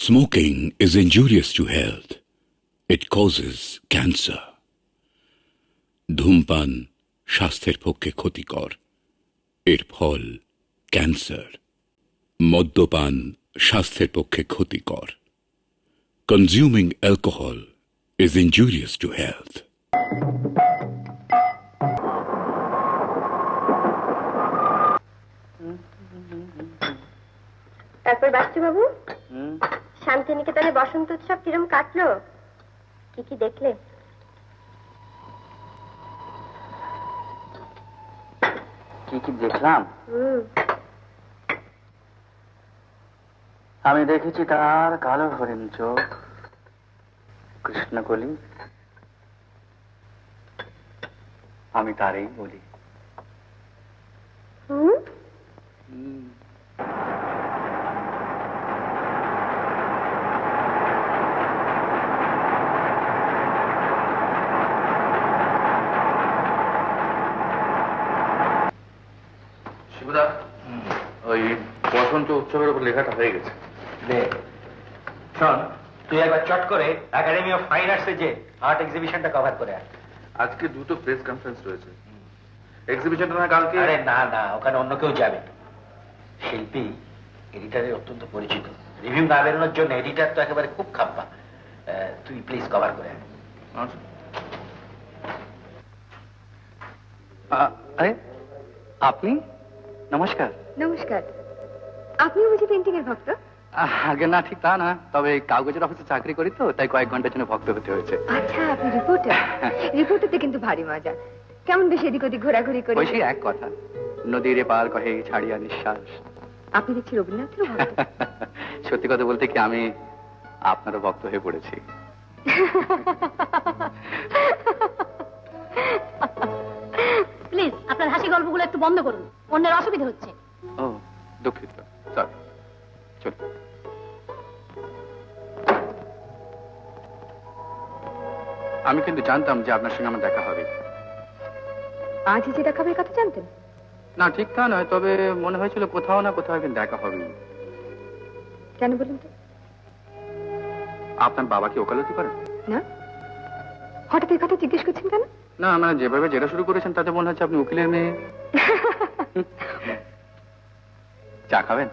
Smoking is injurious to health. It causes cancer. ধূমপান স্বাস্থ্যের পক্ষে ক্ষতিকর। এর ফল ক্যান্সার। মদ্যপান স্বাস্থ্যের পক্ষে ক্ষতিকর। Consuming alcohol is injurious to health. তারপর বাচ্চু শান্তিনিকেতনে বসন্ত উৎসব কিরম কাটলো? কি কি দেখলে? কি কি দেখলাম? আমি দেখেছি তার কালো হরিণ চোখ, কৃষ্ণকলি। আমি তারই বলি। ওই বসন্ত উৎসবের উপর লেখাটা হয়ে গেছে। শোন, তুই একবার চট করে একাডেমি অফ ফাইন আর্টসে যে আর্ট এক্সিবিশনটা কভার করে আয়। আজকে দুটো প্রেস কনফারেন্স রয়েছে। এক্সিবিশনটা না কালকে? আরে না না, ওখানে অন্য কেউ যাবে। শিল্পী এডিটারের অত্যন্ত পরিচিত। রিভিউ না বেরোনোর জন্য এডিটার তো একেবারে খুব খাপ্পা। তুই প্লিজ কভার করে আয়। আরে আপনি? নমস্কার। নমস্কার। আপনিও বুঝি পেন্টিং এর ভক্ত? আগে না, ঠিক তা না, তবে কাগজের অফিসে চাকরি করি তো, তাই কয়েক ঘন্টার জন্য ভক্ত হতে হয়েছে। আচ্ছা, আপনি রিপোর্টার? রিপোর্টারতে কিন্তু ভারী মজা। কেমন বেশি এদিক ওদিক ঘোরাঘুরি করে? ওই সেই এক কথা, নদীর পার কহে ছাড়িয়া নিঃশ্বাস। আপনি দেখছি রবীন্দ্রনাথেরও ভক্ত। সত্যি কথা বলতে কি, আমি আপনারও ভক্ত হয়ে পড়েছি। প্লিজ আপনার হাসি গল্পগুলো একটু বন্ধ করুন, অন্যের অসুবিধা হচ্ছে। ও দুঃখিত, সরি। চল। আমি কিন্তু জানতাম যে আপনার সঙ্গে আমার দেখা হবে। আজই যে দেখা হবে কথা জানতেন? না, ঠিক তা নয়, তবে মনে হয়েছিল কোথাও না কোথাও একদিন দেখা হবে। কেন বলুন তো? আপনার বাবা কি ওকালতি করেন? না। হঠাৎ এই কথা জিজ্ঞেস করছেন কেন? না, মানে যেভাবে যেটা শুরু করেছেন তাতে মনে হচ্ছে আপনি উকিলের মেয়ে। চা খাবেন?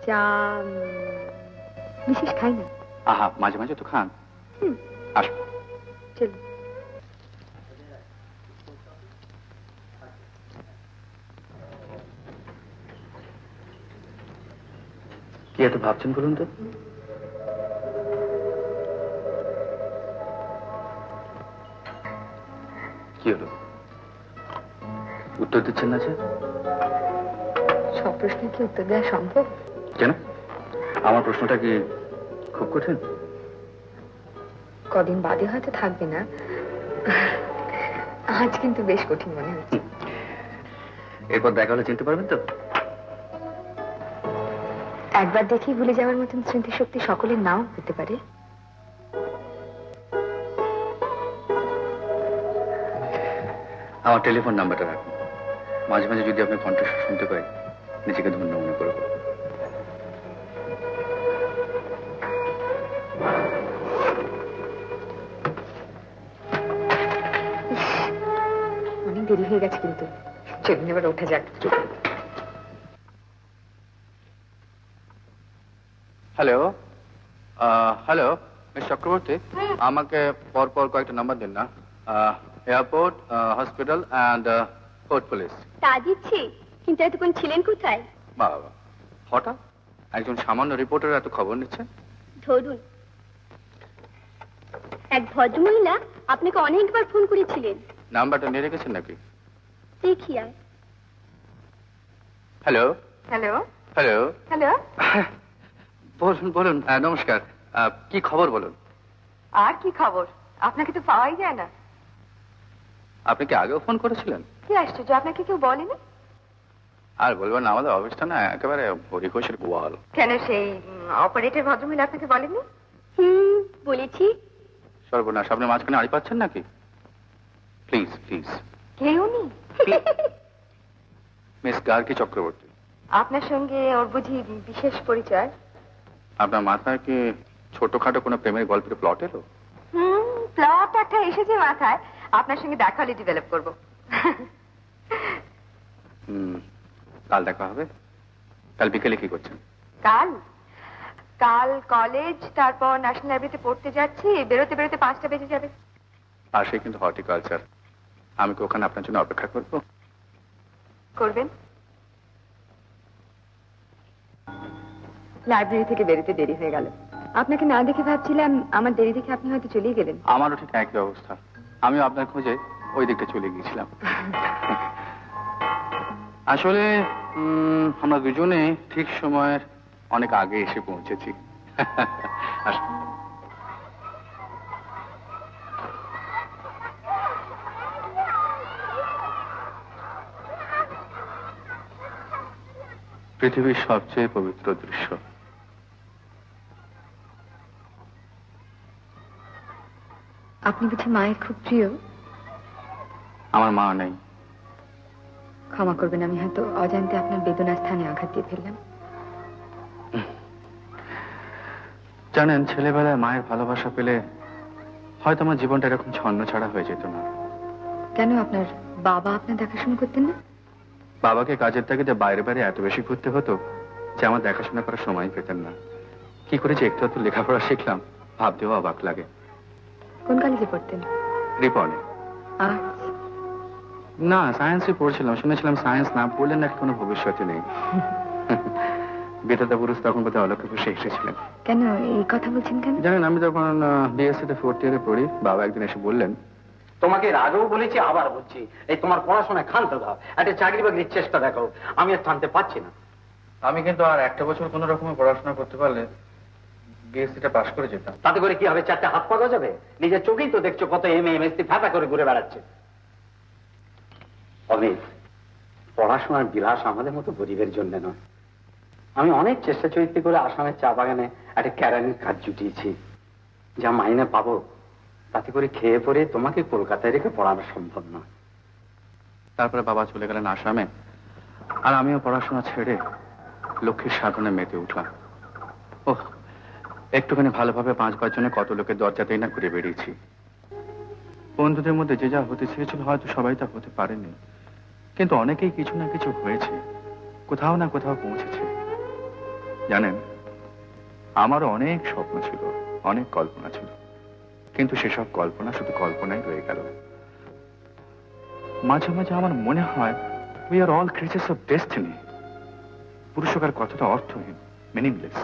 চা বিশেষ খাই না। আহা, মাঝে মাঝে তো খান। আসুন। চলুন। কি এত ভাবছেন বলুন তো? কি হলো, উত্তর দিচ্ছেন না যে? সব প্রশ্নে কি উত্তর দেওয়া সম্ভব? কেন, আমার প্রশ্নটা কি খুব কঠিন? কদিন বাদে হয়তো থাকবে না, আজ কিন্তু বেশ কঠিন মনে হচ্ছে। এরপর দেখা হলে চিনতে পারবেন তো? একবার দেখি ভুলে যাওয়ার মতন স্মৃতিশক্তি সকলের নাও হতে পারে। আমার টেলিফোন নাম্বারটা রাখুন। মাঝে মাঝে যদি আপনি কণ্ঠস্বর শুনতে পাই, নিজেকে ধন্য মনে করব। অনেক দেরি হয়ে গেছে কিন্তু, চলুন এবার ওঠা যাক। হ্যালো, হ্যালো মিস চক্রবর্তী, আমাকে পরপর কয়েকটা নাম্বার দিন না। Airport, hospital and court police. তা দিচ্ছি, কিন্তু এতক্ষণ ছিলেন কোথায়? বাবা, হঠাৎ একজন সামান্য রিপোর্টার এত খবর নিচ্ছে? ধরুন, এক ভদ্রমহিলা আপনাকে অনেকবার ফোন করেছিলেন। নাম্বারটা নিয়ে রেখেছেন নাকি? দেখি আর। Hello hello hello hello. বলুন বলুন, নমস্কার, কি খবর বলুন? আর কি খবর, আপনাকে তো পাওয়াই যায় না। আপনি কি আগেও ফোন করেছিলেন? কি আশ্চর্য, আপনাকে কেউ বলেনি? আর বলবেন না, আমাদের অফিসটা না একেবারে হরিঘোষের গোয়াল। কেন, সেই অপারেটর ভদ্রমহিলা আপনাকে বলেনি? বলেছি। সর্বনাশ, আপনি মাঝখানে আড়ি পাচ্ছেন নাকি? Please please. কে উনি? মিস গার্গী চক্রবর্তী। আপনার সঙ্গে ওর বুঝি বিশেষ পরিচয়? আপনার মাথায় কি ছোটখাটো কোনো প্রেমের গল্পের প্লট এলো? প্লট একটা এসেছে মাথায়, আপনার সঙ্গে দেখা হলে ডেভেলপ করবো। কাল দেখা হবে। কাল বিকেলে কি করছেন? কাল কাল কলেজ, তারপর ন্যাশনাল লাইব্রেরিতে পড়তে যাচ্ছি, বেরোতে বেরোতে 5টা বেজে যাবে। আর সে কিন্তু হর্টিকালচার। আমি কি ওখানে আপনার জন্য অপেক্ষা করবো? করবেন? লাইব্রেরি থেকে বেরোতে দেরি হয়ে গেল। আপনাকে না দেখে ভাবছিলাম আমার দেরি দেখে আপনি হয়তো চলেই গেলেন। আমারও ঠিক একই অবস্থা। আমিও আপনার খোঁজে ওই দিকটা চলে গিয়েছিলাম। আসলে আমরা দুজনে ঠিক সময়ের অনেক আগে এসে পৌঁছেছি। পৃথিবীর সবচেয়ে পবিত্র দৃশ্য। আপনি বুঝি মায়ের খুব প্রিয়? আমার মা নেই। ক্ষমা করবেন, আমি হয়তো অজান্তে আপনার বেদনার স্থানে আঘাত দিয়ে ফেললাম। জানেন, ছেলেবেলায় মায়ের ভালোবাসা পেলে হয়তো আমার জীবনটা এরকম ছন্ন ছাড়া হয়ে যেত না। কেন, আপনার বাবা আপনার দেখাশোনা করতেন না? বাবাকে কাজের তাগিদে বাইরে বাইরে এত বেশি ঘুরতে হতো যে আমার দেখাশোনা করার সময় পেতেন না। কি করে যে একটু একটু লেখাপড়া শিখলাম ভাবতেও অবাক লাগে। কোন কলেজে পড়তেন? রিপনে। আর্টস? না, সায়েন্সই পড়ছিলাম। শুনেছিলাম সায়েন্স না পড়লে নাকি কোনো ভবিষ্যৎই নেই। বেতাদা পুরুষ তখন বোধহয় অলক্ষ্যে বসে এসেছিলেন। কেন এই কথা বলছেন কেন? জানেন, আমি যখন বিএসসি তে 4th ইয়ারে পড়ি, বাবা একদিন এসে বললেন, তোমাকে এর আগেও বলেছি, আবার বলছি, এই তোমার পড়াশোনায় ক্ষান্ত দাও, একটা চাকরি বাকরির চেষ্টা দেখো। আমি আর টানতে পারছি না। আমি কিন্তু আর একটা বছর কোন রকমের পড়াশোনা করতে পারলে বিএসসিটা পাশ করে যেতাম। তাতে করে কি হবে? 4টে হাত পাওয়া যাবে? নিজের চোখেই তো দেখছো কত এমএ এমএসসি ফাঁপা করে ঘুরে বেড়াচ্ছে। অমিত, পড়াশোনার বিলাস আমাদের মতো গরিবের জন্য নয়। আমি অনেক চেষ্টা চরিত্র করে আসামের চা বাগানে একটা ক্যারানির কাজ জুটিয়েছি। যা মাইনে পাবো তাতে করে খেয়ে পরে তোমাকে কলকাতায় রেখে পড়ানো সম্ভব না। তারপরে বাবা চলে গেলেন আসামে, আর আমিও পড়াশোনা ছেড়ে লক্ষ্মীর সাধনে মেতে উঠলাম। ওহ, একটুখানি ভালোভাবে 5-5 জনে কত লোকের দরজাতেই না ঘুরে বেরিয়েছি। বন্ধুদের মধ্যে যে যা হতে চেয়েছিল হয়তো সবাই তা হতে পারেনি, কিন্তু অনেকেই কিছু না কিছু হয়েছে, কোথাও না কোথাও পৌঁছেছে। জানেন, আমারও অনেক স্বপ্ন ছিল, অনেক কল্পনা ছিল, কিন্তু সেসব কল্পনা শুধু কল্পনাই রয়ে গেল। মাঝে মাঝে আমার মনে হয় we are all creatures of destiny. পুরুষকার কতটা অর্থহীন, মিনিংলেস।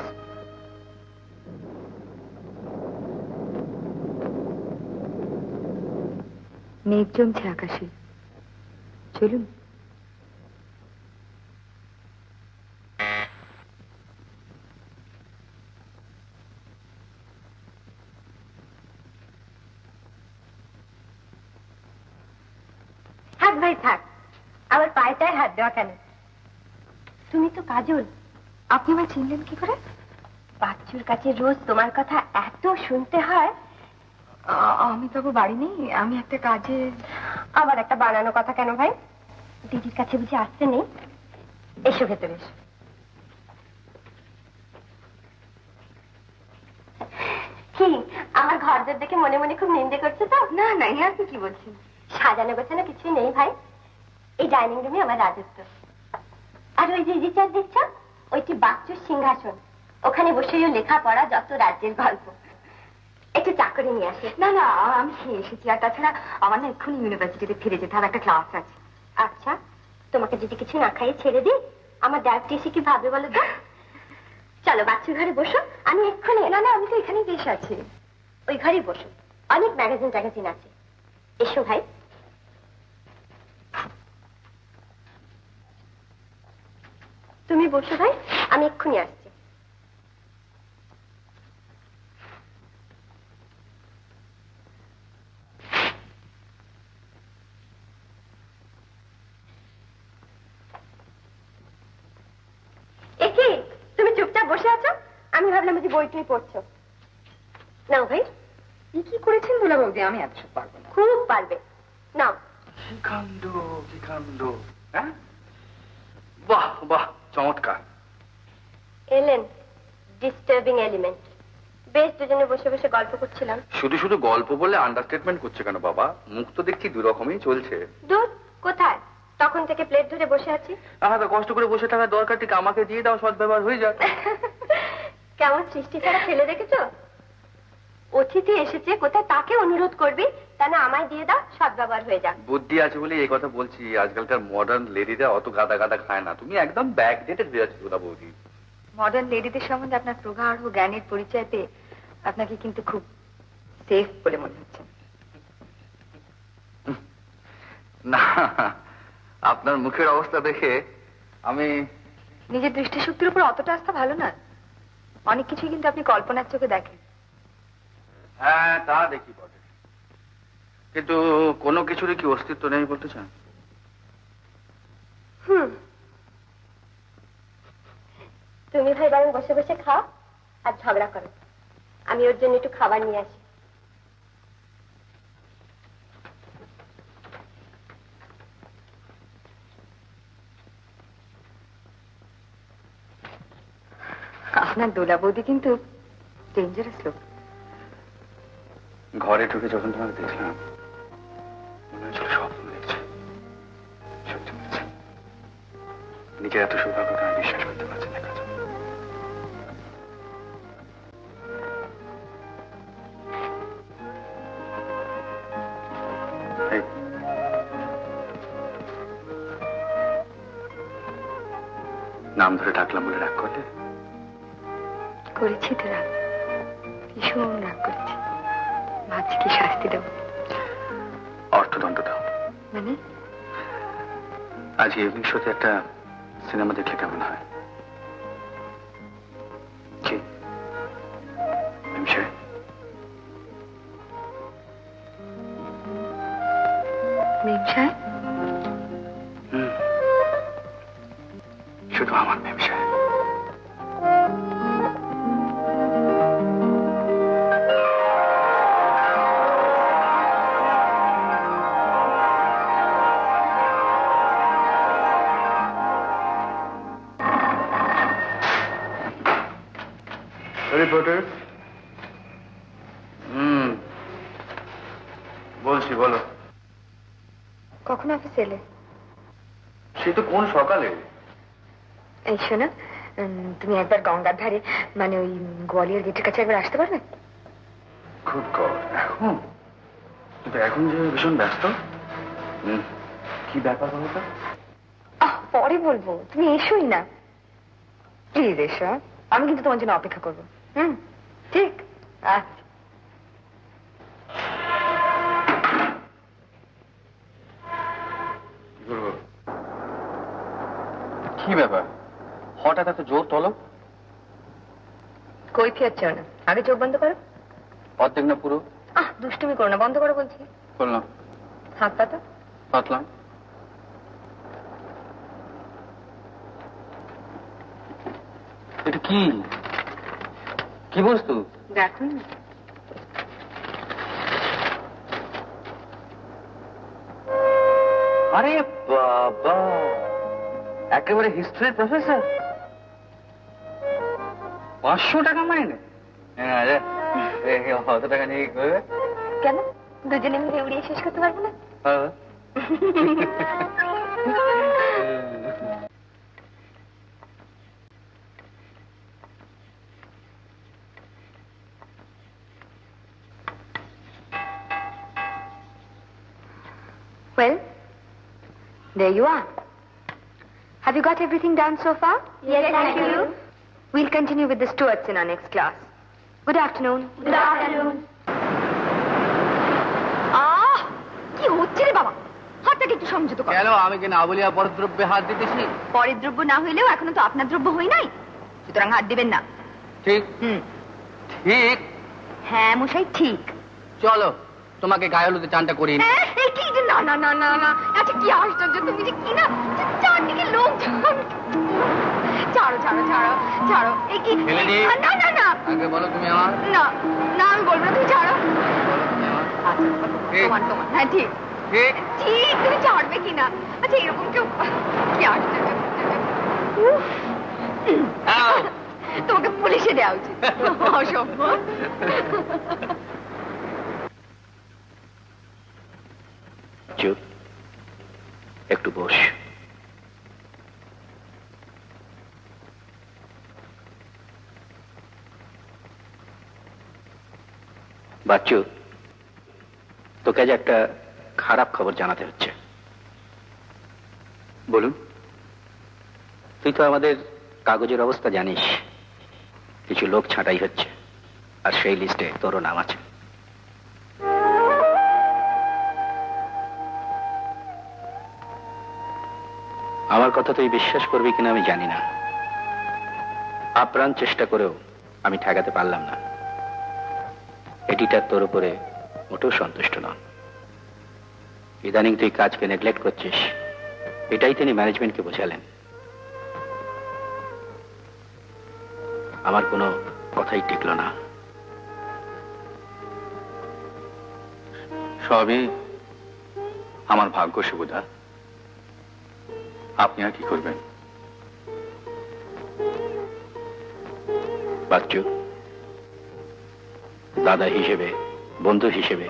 মেঘ জমছে আকাশে, চলুন। থাক ভাই থাক, আবার পায়েটায় হাত দেওয়া কেন? তুমি তো কাজল, আপনি আমার চিনলেন কি করে? বাচ্চুর কাছে রোজ তোমার কথা এত শুনতে হয়। আমি তবু বাড়ি নেই, আমি একটা কাজে। আবার একটা বানানো কথা কেন ভাই? দিদির কাছে বুঝি আসতে নেই? এসো ভেতরে এসো। কি আমার ঘরদের দেখে মনে মনে খুব নিন্দে করছে তো? না না, হ্যাঁ আপনি কি বলছেন? সাজানো গোছানো কিছুই নেই ভাই। এই ডাইনিং রুমে আমার রাজত্ব। আর ওই যে রিচার্জ দিচ্ছ, ওইটি বাচ্চুর সিংহাসন। ওখানে বসেও লেখাপড়া, যত রাজ্যের গল্প। একটু চাকরি নিয়ে আসে। না না, আমি খেয়ে এসেছি। আর তাছাড়া আমার না এক্ষুনি ইউনিভার্সিটিতে ফিরে যেতে হবে, একটা ক্লাস আছে। আচ্ছা, তোমাকে যদি কিছু না খাইয়ে ছেড়ে দিই, আমার ডায়েটটি এসে কি ভাববে বলো তো? চলো বাচ্চুর ঘরে বসো, আমি এক্ষুনি। না না, আমি তো এখানেই বেশ আছি। ওই ঘরেই বসো, অনেক ম্যাগাজিন ট্যাগাজিন আছে। এসো ভাই। তুমি বসো ভাই, আমি এক্ষুনি আসছি। একি, তুমি চুপচাপ বসে আছো? আমি ভাবলাম যে বই টই পড়ছো। নাও ভাই। কি করেছেন দুলা বৌদি? আমি এত সব পারবো না। খুব পারবে, নাও। কি কাণ্ড, কি কাণ্ড! হ্যাঁ, বাহ বাহ, চমৎকার। এলেন, ডিস্টার্বিং এলিমেন্ট। বেশ দুজনে বসে বসে গল্প করছিলাম। শুধু শুধু গল্প বলে আন্ডারস্টেটমেন্ট করছে কেন বাবা? মুখ তো দেখছি দুই রকমই চলছে। দূর, কোথায়? তখন থেকে প্লেট ধরে বসে আছি। তো কষ্ট করে বসে থাকার দরকার, ঠিক আমাকে দিয়ে দাও, সৎ ব্যবহার হয়ে যাক। কেমন সৃষ্টি ছাড়া ফেলে দেখেছো? অতিথি এসেছে, কোথায় তাকে অনুরোধ করবি, তা না আমায় দিয়ে দাও, সদ্ব্যবহার হয়ে যাক। বুদ্ধি আছে বলে এই কথা বলছি। আজকালকার মডার্ন লেডিরা অত গাদা গাদা খায় না। তুমি একদম ব্যাক ডেটেড হয়ে যাচ্ছ দুলা বৌদি। মডার্ন লেডিদের সম্বন্ধে আপনার প্রগাঢ় জ্ঞানের পরিচয় পেয়ে আপনাকে কিন্তু খুব সেফ বলে মনে হচ্ছে। না, আপনার মুখের অবস্থা দেখে আমি... নিজের দৃষ্টিশক্তির উপর অতটা আস্থা ভালো না। অনেক কিছুই কিন্তু আপনি কল্পনার চোখে দেখেন। হ্যাঁ, তা দেখি বটে, কিন্তু কোনো কিছুরই কি অস্তিত্ব নেই বলতে চান? তুমি ভাই বরং বসে বসে খাও আর ঝগড়া করো, আমি ওর জন্য একটু খাবার নিয়ে আসি। আপনার দোলা বৌদি কিন্তু ডেঞ্জারাস লোক। ঘরে ঢুকে যখন তোমাকে দেখলাম মনে হচ্ছিল স্বপ্ন দেখছি। সত্যি বলছি, নিজের এত সৌভাগ্যটা আমি বিশ্বাস করতে পারছি না। কাজ নাম ধরে ডাকলাম বলে রাগ করলে? করেছি তো রাগ, ভীষণ রাগ করেছি। ভাবছি কি শাস্তি দেবো। অর্থদণ্ড দাও। মানে? আজ ইভিনিং শোতে একটা সিনেমা দেখলে কেমন হয়? কি মেমসাহেব? মেমসাহেব? শুধু আমার মেমসাহেব। রিপোর্টার। বলছি, বলো। কখন অফিস এলে? সে তো কোন সকালে। এই শোনো, তুমি একবার গঙ্গার ধারে মানে ওই গোয়ালিয়র গেটের কাছে একবার আসতে পারবে? খুব গড, এখন? কিন্তু এখন যে ভীষণ ব্যস্ত। কি ব্যাপার বলো তো? পরে বলবো, তুমি এসোই না প্লিজ। এসো, আমি কিন্তু তোমার জন্য অপেক্ষা করবো। ঠিক আচ্ছা। কি ব্যাপার, হঠাৎ এত জোর তলব? কই ফিয়ার চাও না, আগে চোখ বন্ধ করো। অর্ধেক না পুরো? দুষ্টুমি করো না, বন্ধ করো বলছি। করলাম। হাত পাতো। পাতলাম। এটা কি কি বস্তু? দেখো না। আরে বাবা, একেবারে হিস্ট্রির প্রফেসর। 500 টাকা মাইনে? অত টাকা নিয়ে কি করবে? কেন, দুজনে মিলে উড়িয়ে শেষ করতে পারবো না? Well, there you are. Have you got everything done so far? Yes, thank you. We'll continue with the Stuarts in our next class. Good afternoon. Good afternoon. কি হচ্ছে রে বাবা? হাতটাকে একটু সংযত করো। কেন, আমি কি না বলিয়া পরদ্রব্যে হাত দিতেছি? পরের দ্রব্য না হইলেও এখনো তো আপনার দ্রব্য হই নাই, সুতরাং হাত দিবেন না। ঠিক ঠিক। হ্যাঁ মশাই, ঠিক। চলো তোমাকে গায়ে হলুদে চানটা করিয়ে নিই। না না না না না, আচ্ছা কি আশ্চর্য, তুমি যে কি না চারদিকে লোক। ছাড়ো ছাড়ো ছাড়ো ছাড়ো। এই কি? ফেলে দিই? না না না আগে বলো তুমি আমার। না না, আমি বলবো না, তুমি ছাড়ো। বলো তুমি আমার। আচ্ছা ঠিক। তোমার তোমার, হ্যাঁ ঠিক ঠিক ঠিক, তুমি ছাড়বে কি না? আচ্ছা এরকম কেউ, কি আশ্চর্য। উফ। আও। তোমাকে পুলিশে দেওয়া উচিত। অসম্ভব। চুপ, একটু বস। বাচ্চু, তোকে আজ একটা খারাপ খবর জানাতে হচ্ছে। বলুন। তুই তো আমাদের কাগজের অবস্থা জানিস, কিছু লোক ছাঁটাই হচ্ছে, আর সেই লিস্টে তোরও নাম আছে। আমার কথা তুই বিশ্বাস করবি কিনা আমি জানি না, আপ্রাণ চেষ্টা করেও আমি ঠেকাতে পারলাম না। এডিটার তোর উপরে মোটেও সন্তুষ্ট নন। ইদানিং তুই কাজকে নেগলেক্ট করছিস, এটাই তিনি ম্যানেজমেন্টকে বোঝালেন। আমার কোনো কথাই টিকল না। সবই আমার ভাগ্য সুবিধা। আপনি আর কি করবেন? বাচ্চু, দাদা হিসেবে, বন্ধু হিসেবে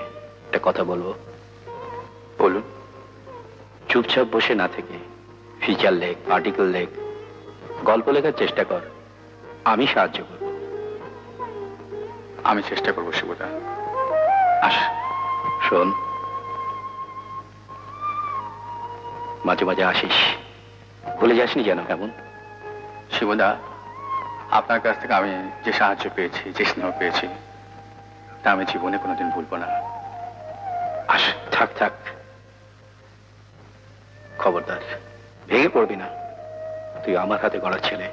একটা কথা বলবো। বলুন। চুপচাপ বসে না থেকে ফিচার লেখ, আর্টিকেল লেখ, গল্প লেখার চেষ্টা কর, আমি সাহায্য করব। আমি চেষ্টা করবো শিবদা। আস, শোন, মাঝে মাঝে আসিস, ভুলে যাসনি যেন কেমন। শিবদা, আপনার কাছ থেকে আমি যে সাহায্য পেয়েছি, যে স্নেহ পেয়েছি, তা আমি জীবনে কোনোদিন ভুলবো না। আস, থাক থাক, খবরদার ভেঙে পড়বি না। তুই আমার হাতে গড়া ছেলে,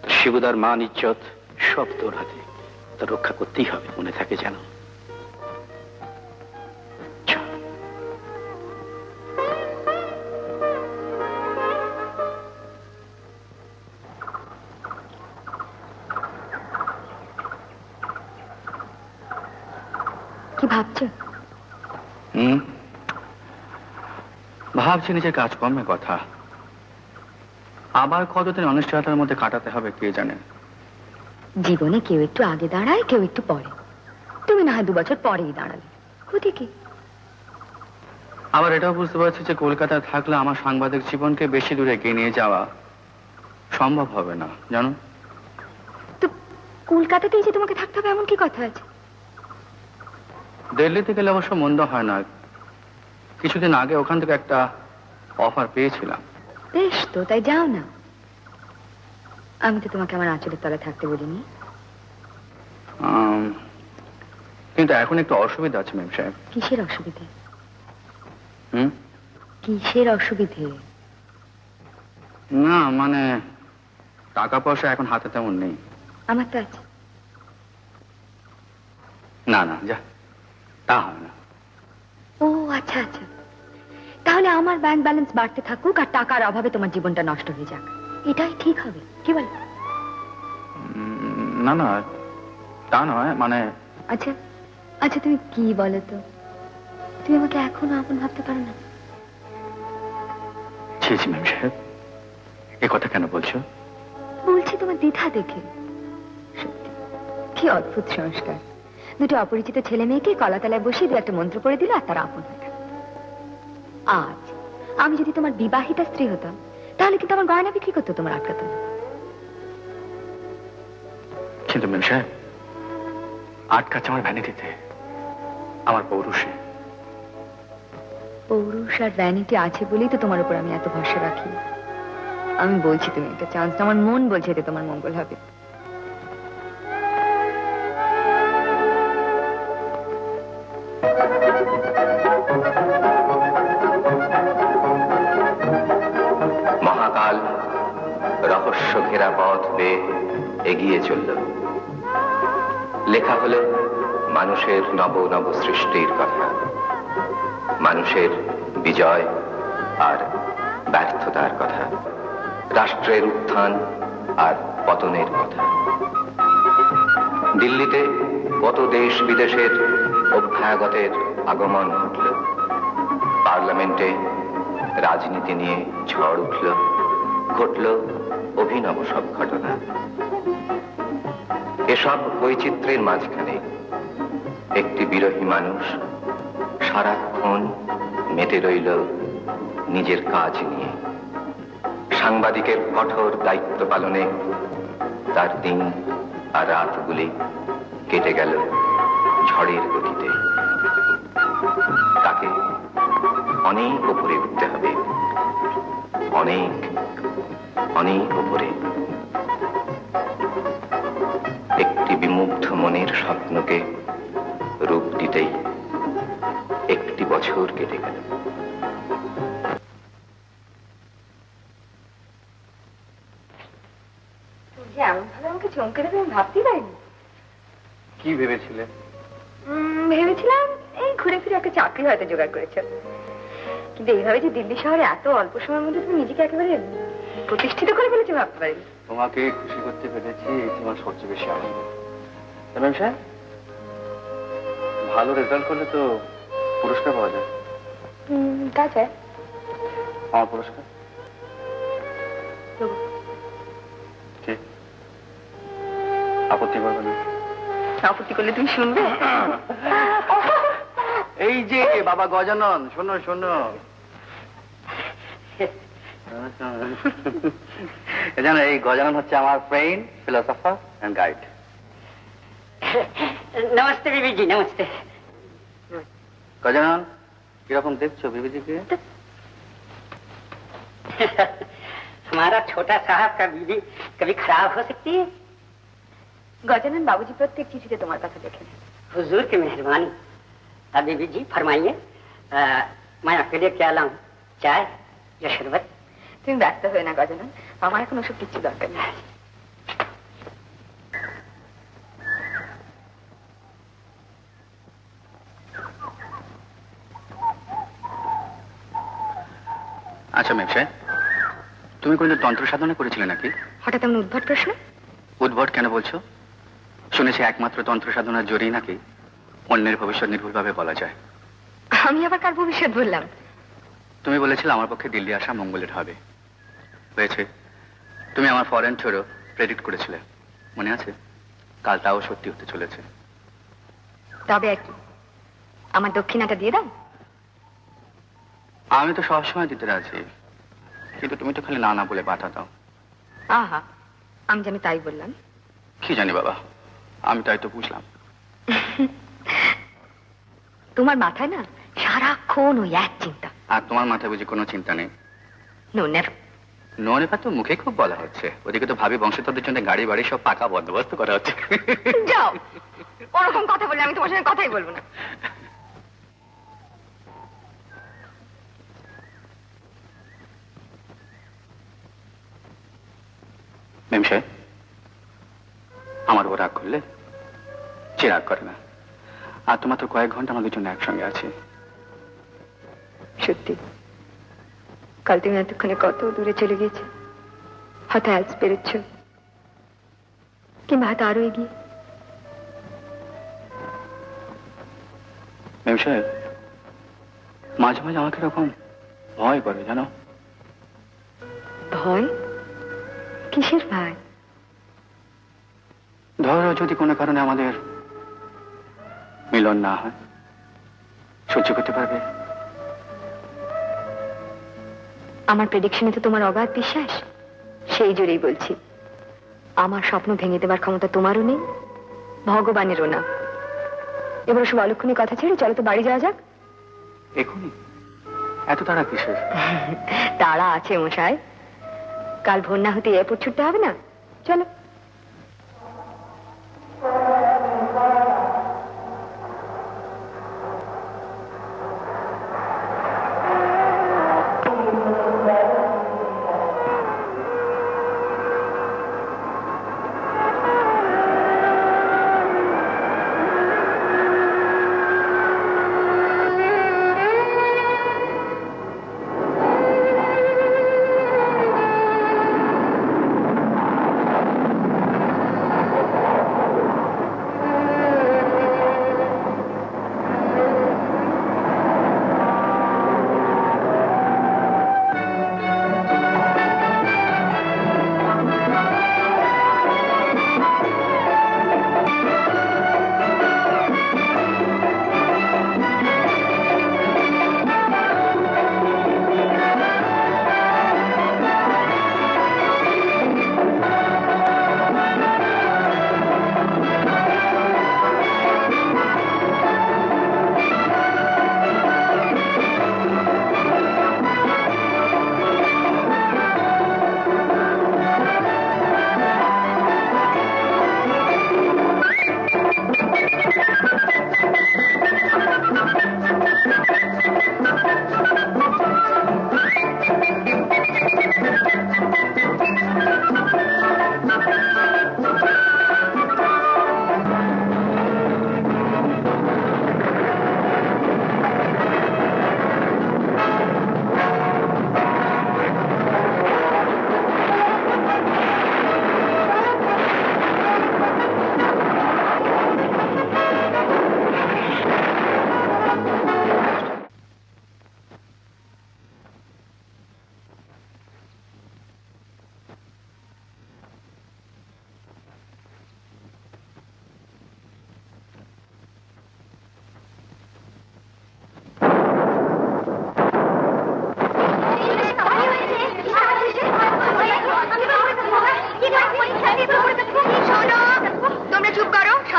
তোর শিবুদার মান ইজ্জত সব তোর হাতে, তা রক্ষা করতেই হবে, মনে থাকে যেন। কি ভাবছো? ভাবছি নিজের কাজকর্মের কথা। আবার কতদিন অনিশ্চয়তার মধ্যে কাটাতে হবে কে জানে। জীবনে কেউ একটু আগে দাঁড়ায়, কেউ একটু পরে। তুমি না হয় 2 বছর পরেই দাঁড়ালে, ক্ষতি কি? আবার এটাও বুঝতে পারছি যে কলকাতায় থাকলে আমার সাংবাদিক জীবনকে বেশি দূরে এগিয়ে নিয়ে যাওয়া সম্ভব হবে না, জানো। তো কলকাতাতেই যে তোমাকে থাকতে হবে এমন কি কথা আছে? দিল্লিতে গেলে অবশ্য মন্দ হয় না। কিছুদিন আগে ওখান থেকে একটা অফার পেয়েছিলাম। বেশ তো, তাই যাও না। আমি তো তোমাকে আমার আঁচলের তলায় থাকতে বলিনি। কিন্তু এখন একটু অসুবিধা আছে ম্যাম সাহেব। কিসের অসুবিধে? হুম? কিসের অসুবিধে? না মানে টাকা পয়সা এখন হাতে তেমন নেই। আমার তো আছে। না না, যা, তা হয় না। ও আচ্ছা আচ্ছা, তাহলে আমার ব্যাংক ব্যালেন্স বাড়তে থাকুক আর টাকার অভাবে তোমার জীবনটা নষ্ট হয়ে যাক, এটাই ঠিক হবে, কি বল? না না, তা নয়, মানে। আচ্ছা আচ্ছা, তুমি কি বলো তো? তুমি আমাকে এখনো আপন ভাবতে পারো না? ছি ছি ম্যাম সাহেব, এ কথা কেন বলছো? বলছি তোমার দ্বিধা দেখে। সত্যি কি অদ্ভুত সংস্কার। দুটো অপরিচিত ছেলে মেয়েকে কলাতলায় বসিয়ে 2-একটা মন্ত্র পড়ে দিল আর তারা আপন হয়ে গেল। আজ আমি যদি তোমার বিবাহিতা স্ত্রী হতাম, তাহলে কিন্তু আমার গয়না বিক্রি করতে তোমার আটকাতো না। কিন্তু ম্যাম সাহেব, আটকাচ্ছে আমার ভ্যানিটিতে, আমার পৌরুষে। পৌরুষ আর ভ্যানিটি আছে বলেই তো তোমার উপর আমি এত ভরসা রাখি। আমি বলছি তুমি একটা চান্স, আমার মন বলছে এতে তোমার মঙ্গল হবে। মহাকাল রহস্য ঘেরা পথ বেয়ে এগিয়ে চলল। লেখা হলো মানুষের নব নব সৃষ্টির কথা, মানুষের বিজয় আর ব্যর্থতার কথা, রাষ্ট্রের উত্থান আর পতনের কথা। দিল্লিতে কত দেশ বিদেশের অভ্যাগতের আগমন ঘটল, পার্লামেন্টে রাজনীতি নিয়ে ঝড় উঠল, ঘটল অভিনব সব ঘটনা। এসব বৈচিত্র্যের মাঝখানে একটি বিরহী মানুষ সারাক্ষণ মেতে রইল নিজের কাজ নিয়ে। সাংবাদিকের কঠোর দায়িত্ব পালনে তার দিন আর রাতগুলি কেটে গেল ঝড়ের গতিতে। তাকে অনেক উপরে উঠতে হবে, অনেক অনেক উপরে। একটি বিমুগ্ধ মনের স্বপ্নকে রূপ দিতেই একটি বছর কেটে গেল। যে এমন ভাবে আমাকে চমকে দেবে আমি ভাবতেই পারিনি। কি ভেবেছিলে? ভেবেছিলাম এই ঘুরে ফিরে একটা চাকরি হয়তো জোগাড় করেছ, কিন্তু এইভাবে যে দিল্লি শহরে এত অল্প সময়ের মধ্যে তুমি নিজেকে একেবারে প্রতিষ্ঠিত করে ফেলেছো ভাবতে পারিনি। তোমাকে খুশি করতে পেরেছি, তোমার সবচেয়ে বেশি আনন্দ। ম্যাম সাহেব, ভালো রেজাল্ট করলে তো পুরস্কার পাওয়া যায়। তা চাই আমার পুরস্কার কি? আপত্তি করবে না? আপত্তি করলে তুমি শুনবে? এই যে বাবা গজানন, শোনো শোনো, জানো এই গজানন হচ্ছে আমার ফ্রেন্ড, ফিলোসফার এন্ড গাইড। नमस्ते बीबी जी, नमस्ते। गजानन, किरकम देखছো बीबीजी? हमारा छोटा साहब का बीबी कभी खराब हो सकती है? गजानन बाबूजी प्रत्येक चिठिते तुम्हार कथा लिखें। हुजूर की मेहरबानी। बीबी जी फरमाइए, मैं आपके लिए क्या लाऊं? चाय या शरबत? तुम व्यस्त हो ना गजानन, আমার এখন ওসব কিছু দরকার নেই। আচ্ছা মেমসাহেব, তুমি কোনদিন তন্ত্র সাধনা করেছিলে নাকি? হঠাৎ এমন উদ্ভট প্রশ্ন? উদ্ভট কেন বলছো? শুনেছি একমাত্র তন্ত্র সাধনার জোরেই নাকি অন্যের ভবিষ্যৎ নির্ভুলভাবে বলা যায়। আমি আবার কার ভবিষ্যৎ বললাম? তুমি বলেছিলে আমার পক্ষে দিল্লি আসা মঙ্গলের হবে, হয়েছে। তুমি আমার ফরেন ট্যুরও প্রেডিক্ট করেছিলে, মনে আছে? কাল তাও সত্যি হতে চলেছে। তবে আর কি, আমার দক্ষিণাটা দিয়ে দাও। আমি তো সবসময় দিতে রাজি, কিন্তু তুমি তো খালি না না বলে বাধা দাও। আহা, আমি জানি তাই বললাম। কি জানি বাবা, আমি তাই তো বুঝলাম। তোমার মাথায় না সারাক্ষণ ওই এক চিন্তা। আর তোমার মাথায় বুঝি কোনো চিন্তা নেই? No never. নো নেভার তো মুখে খুব বলা হচ্ছে, ওদিকে তো ভাবি বংশধরদের জন্য গাড়ি বাড়ি সব পাকা বন্দোবস্ত করা হচ্ছে। যাও, ওরকম কথা বললে আমি তোমার সঙ্গে কথাই বলবো না। মেম সাহেব, আমার উপর রাগ করলে? সে রাগ করে না। আর তোমার তো কয়েক ঘন্টা আমাদের জন্য একসঙ্গে আছে। সত্যি, কাল তুমি এতক্ষণে কত দূরে চলে গিয়েছে। হয়তো অ্যালস পেরোচ্ছ, কিংবা হয়তো আরো এগিয়ে। মেম সাহেব, মাঝে মাঝে আমাকে এরকম ভয় করে, জানো? ভয়? কিসের ভয়? ধরো যদি কোনো কারণে আমাদের মিলন না হয়, সহ্য করতে পারবে? আমার প্রেডিকশনে তো তোমার অগাধ বিশ্বাস, সেই জোরেই বলছি। আমার স্বপ্ন ভেঙে দেবার ক্ষমতা তোমারও নেই, ভগবানেরও না। এবার সব অলক্ষণী কথা ছেড়ে চলো তো বাড়ি যাওয়া যাক। এখনই? এত তাড়া কিসের? তাড়া আছে মশাই, কাল ভোর না হতে এয়ারপোর্ট ছুটতে হবে না। চলো।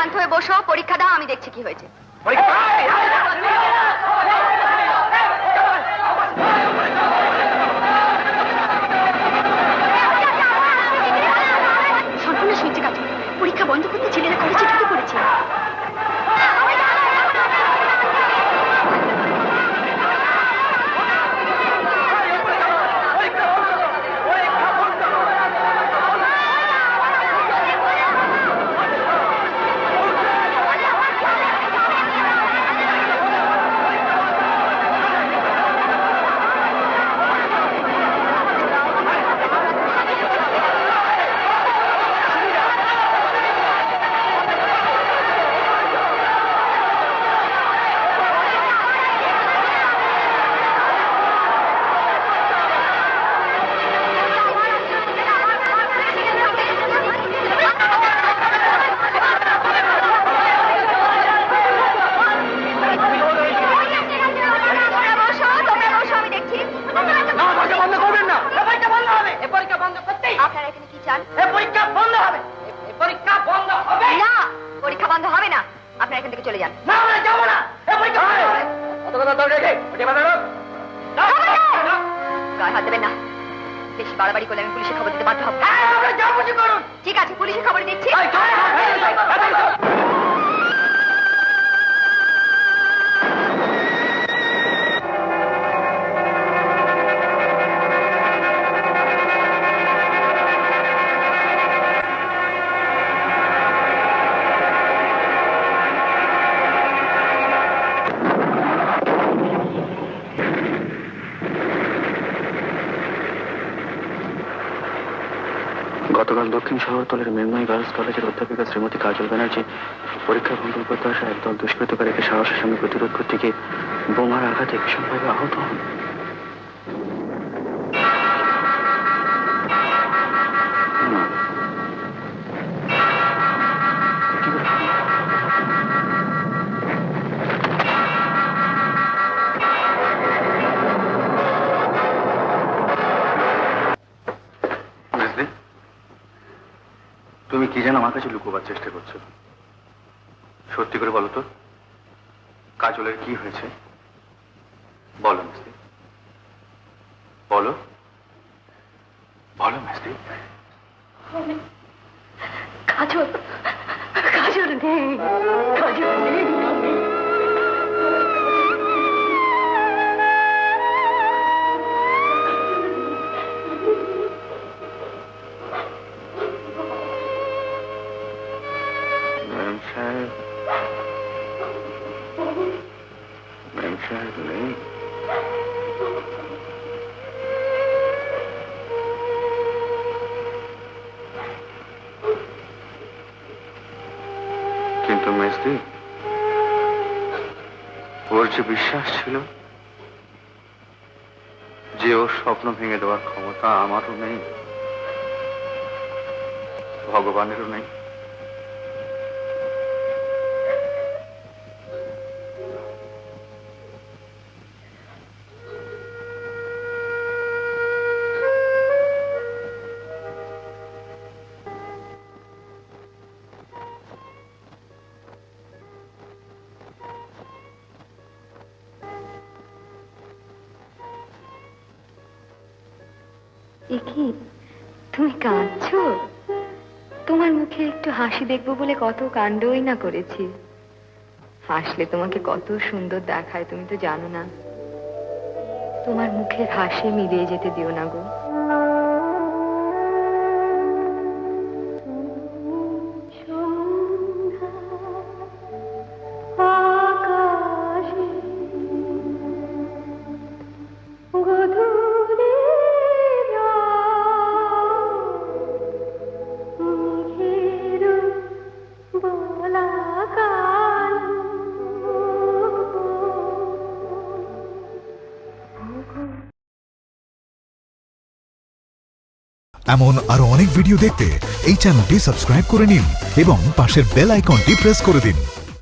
শান্ত হয়ে বসো, পরীক্ষা দাও, আমি দেখছি কি হয়েছে। সর্বনাশ হয়েছে কাজ, পরীক্ষা বন্ধ করতে ছেলেরা কলেজে ঢুকে পড়েছে। আপনারা এখানে কি চান? পরীক্ষা বন্ধ হবে। পরীক্ষা বন্ধ হবে না, পরীক্ষা বন্ধ হবে না। আপনারা এখান থেকে চলে যান। না, আমরা যাব না। পরীক্ষা হবে। কত কথা তো রেখে ওটা বাধা দাও। গায়ে হাত দেবেন না, বেশি বাড়াবাড়ি করলে আমি পুলিশে খবর দিতে বাধ্য হব। হ্যাঁ, আমরা যা খুশি করুন। ঠিক আছে, পুলিশে খবর দিচ্ছি। গতকাল দক্ষিণ শহরতলের মেঘমাই গার্লস কলেজের অধ্যাপিকা শ্রীমতী কাজল ব্যানার্জি পরীক্ষা ভঙ্গ করতে আসা একদল দুষ্কৃতকারীকে সাহসের সঙ্গে প্রতিরোধ করতে গিয়ে বোমার আঘাতে ভীষণভাবে আহত হন। তুমি কি যেন আমার কাছে লুকোবার চেষ্টা করছো, সত্যি করে বলো তো, কাজলের কি হয়েছে? বলো মিস্ত্রি, বলো বলো মিস্ত্রি। কাজল, কাজল নেই, কাজল নেই। কিন্তু মেজদি, ওর যে বিশ্বাস ছিল যে ওর স্বপ্ন ভেঙে দেওয়ার ক্ষমতা আমারও নেই, ভগবানেরও নেই। কি তুমি কাঁদছো? তোমার মুখে একটু হাসি দেখবো বলে কত কাণ্ডই না করেছি। হাসলে তোমাকে কত সুন্দর দেখায় তুমি তো জানো না। তোমার মুখের হাসি মিলিয়ে যেতে দিও না গো। এমন আরো অনেক ভিডিও দেখতে এই চ্যানেলটি সাবস্ক্রাইব করে নিন এবং পাশের বেল আইকনটি প্রেস করে দিন।